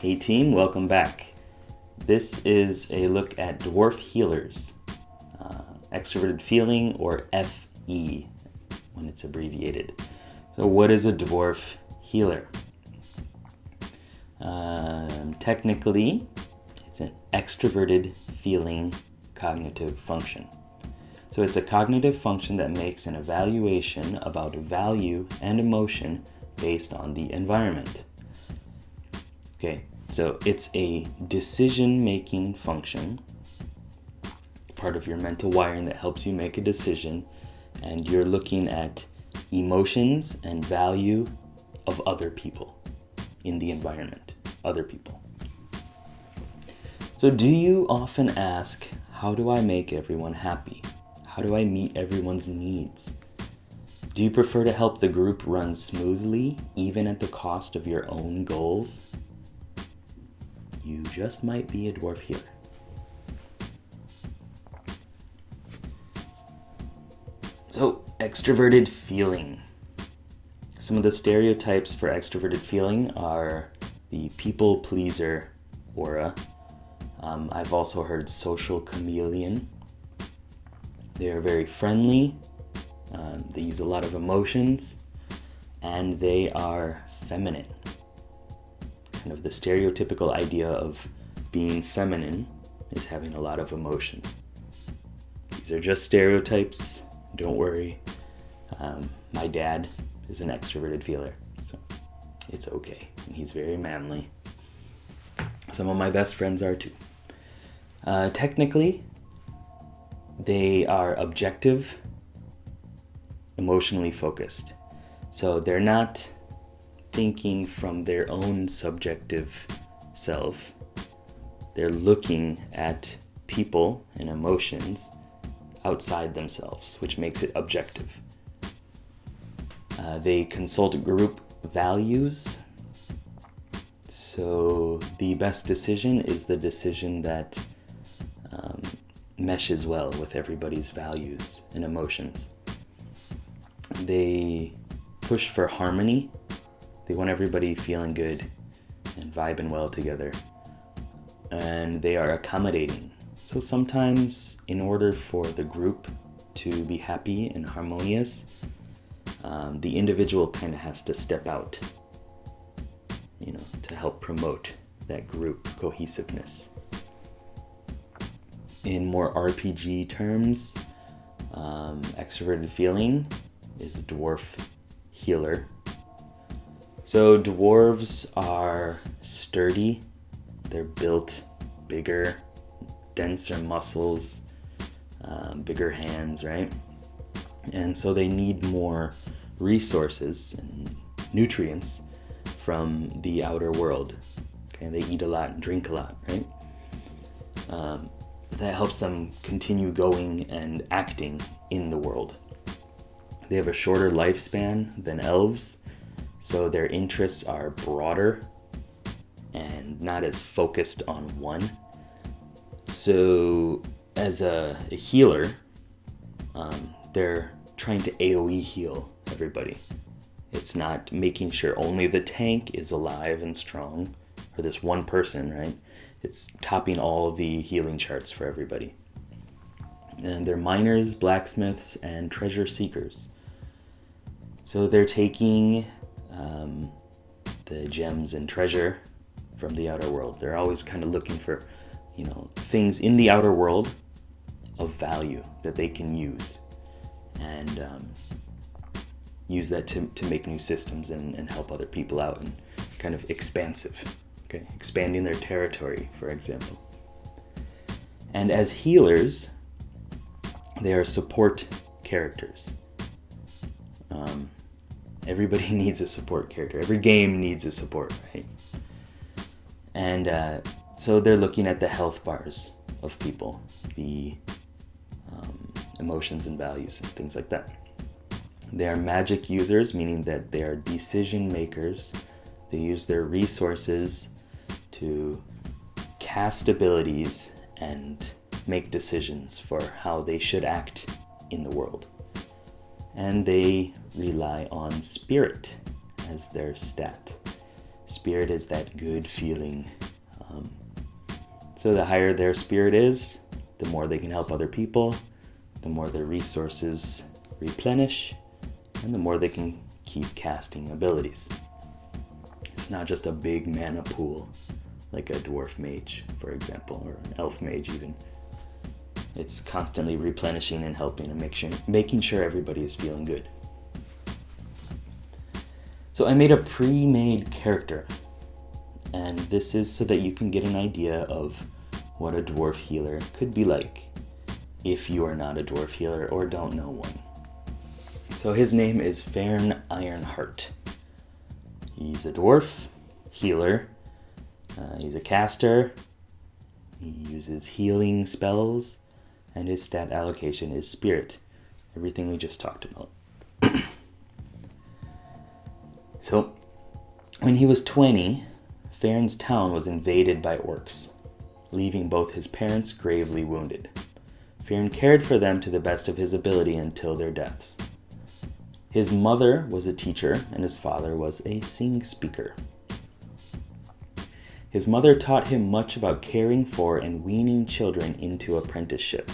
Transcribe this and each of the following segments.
Hey team, welcome back. This is a look at Dwarf Healers, Extroverted Feeling, or FE when it's abbreviated. So what is a Dwarf Healer? Technically, it's an extroverted feeling cognitive function. So it's a cognitive function that makes an evaluation about value and emotion based on the environment. Okay, so it's a decision-making function, part of your mental wiring that helps you make a decision, and you're looking at emotions and value of other people in the environment, other people. So do you often ask, how do I make everyone happy? How do I meet everyone's needs? Do you prefer to help the group run smoothly, even at the cost of your own goals? You just might be a Dwarf Healer. So, extroverted feeling. Some of the stereotypes for extroverted feeling are the people pleaser aura. I've also heard social chameleon. They are very friendly. They use a lot of emotions, and they are feminine. Kind of the stereotypical idea of being feminine is having a lot of emotion. These are just stereotypes. Don't worry. My dad is an extroverted feeler, so it's okay. And he's very manly. Some of my best friends are too. Technically, they are objective, emotionally focused. So they're not thinking from their own subjective self. They're looking at people and emotions outside themselves, which makes it objective. They consult group values. So the best decision is the decision that meshes well with everybody's values and emotions. They push for harmony. They want everybody feeling good and vibing well together. And they are accommodating. So sometimes, in order for the group to be happy and harmonious, the individual kind of has to step out, to help promote that group cohesiveness. In more RPG terms, extroverted feeling is Dwarf Healer. So dwarves are sturdy. They're built bigger, denser muscles, bigger hands, right? And so they need more resources and nutrients from the outer world. Okay, they eat a lot and drink a lot, right? That helps them continue going and acting in the world. They have a shorter lifespan than elves, so their interests are broader and not as focused on one. So as a healer, they're trying to AoE heal everybody. It's not making sure only the tank is alive and strong, or this one person, right? It's topping all of the healing charts for everybody. And they're miners, blacksmiths, and treasure seekers. So they're taking the gems and treasure from the outer world. They're always kind of looking for, things in the outer world of value that they can use, and use that to make new systems and help other people out, and kind of expansive. Okay, expanding their territory, for example. And as healers, they are support characters. Everybody needs a support character. Every game needs a support, right? And so they're looking at the health bars of people, the emotions and values and things like that. They are magic users, meaning that they are decision makers. They use their resources to cast abilities and make decisions for how they should act in the world. And they rely on spirit as their stat. Spirit is that good feeling. So the higher their spirit is, the more they can help other people, the more their resources replenish, and the more they can keep casting abilities. It's not just a big mana pool like a dwarf mage, for example, or an elf mage even. It's constantly replenishing and helping and making sure everybody is feeling good. So I made a pre-made character, and this is so that you can get an idea of what a dwarf healer could be like if you are not a dwarf healer or don't know one. So his name is Fern Ironheart. He's a dwarf healer. He's a caster. He uses healing spells, and his stat allocation is spirit. Everything we just talked about. So, when he was 20, Fern's town was invaded by orcs, leaving both his parents gravely wounded. Fern cared for them to the best of his ability until their deaths. His mother was a teacher, and his father was a sing speaker. His mother taught him much about caring for and weaning children into apprenticeship.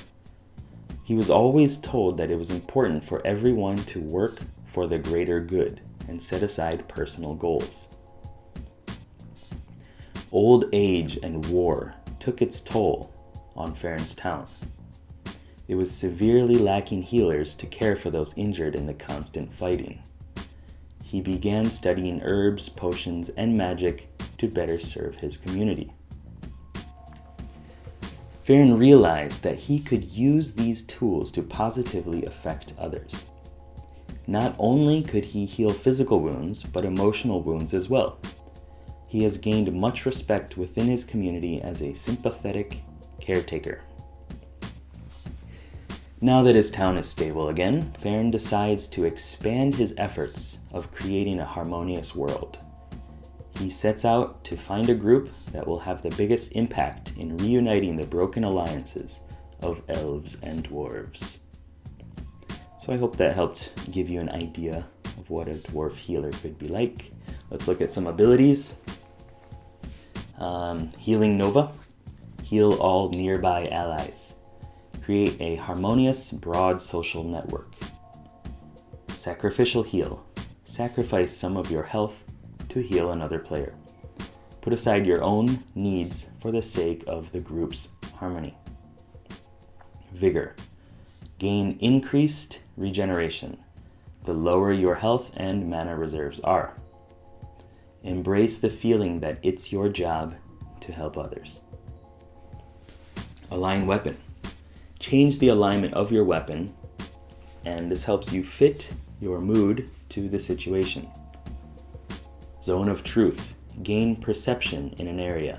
He was always told that it was important for everyone to work for the greater good and set aside personal goals. Old age and war took its toll on Fern's town. It was severely lacking healers to care for those injured in the constant fighting. He began studying herbs, potions, and magic to better serve his community. Fern realized that he could use these tools to positively affect others. Not only could he heal physical wounds, but emotional wounds as well. He has gained much respect within his community as a sympathetic caretaker. Now that his town is stable again, Fern decides to expand his efforts of creating a harmonious world. He sets out to find a group that will have the biggest impact in reuniting the broken alliances of elves and dwarves. So I hope that helped give you an idea of what a dwarf healer could be like. Let's look at some abilities. Healing Nova. Heal all nearby allies. Create a harmonious, broad social network. Sacrificial Heal. Sacrifice some of your health to heal another player. Put aside your own needs for the sake of the group's harmony. Vigor. Gain increased regeneration, the lower your health and mana reserves are. Embrace the feeling that it's your job to help others. Align Weapon. Change the alignment of your weapon, and this helps you fit your mood to the situation. Zone of Truth. Gain perception in an area.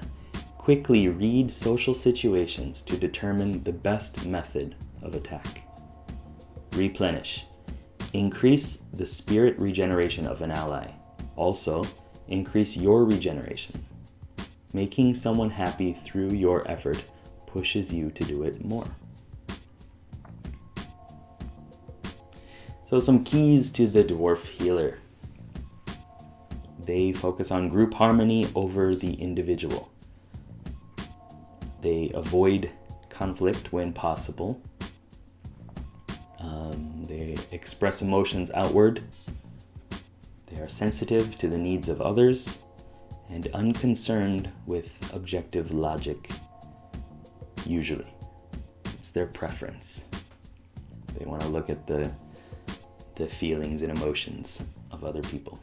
Quickly read social situations to determine the best method of attack. Replenish. Increase the spirit regeneration of an ally. Also, increase your regeneration. Making someone happy through your effort pushes you to do it more. So some keys to the Dwarf Healer. They focus on group harmony over the individual. They avoid conflict when possible. They express emotions outward. They are sensitive to the needs of others and unconcerned with objective logic. Usually, it's their preference. They want to look at the feelings and emotions of other people.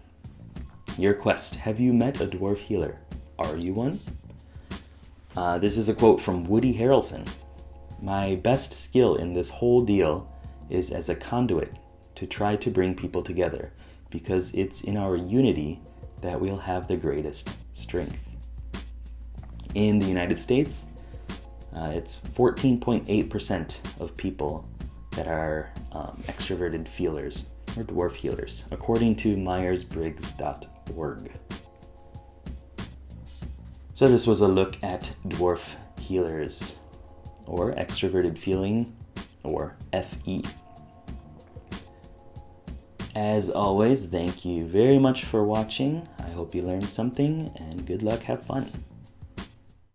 Your quest. Have you met a dwarf healer? Are you one? This is a quote from Woody Harrelson. My best skill in this whole deal is as a conduit to try to bring people together, because it's in our unity that we'll have the greatest strength. In the United States, it's 14.8% of people that are extroverted feelers or dwarf healers, according to Myers-Briggs.org. So this was a look at dwarf healers, or extroverted feeling, or FE. As always, thank you very much for watching. I hope you learned something, and good luck, have fun.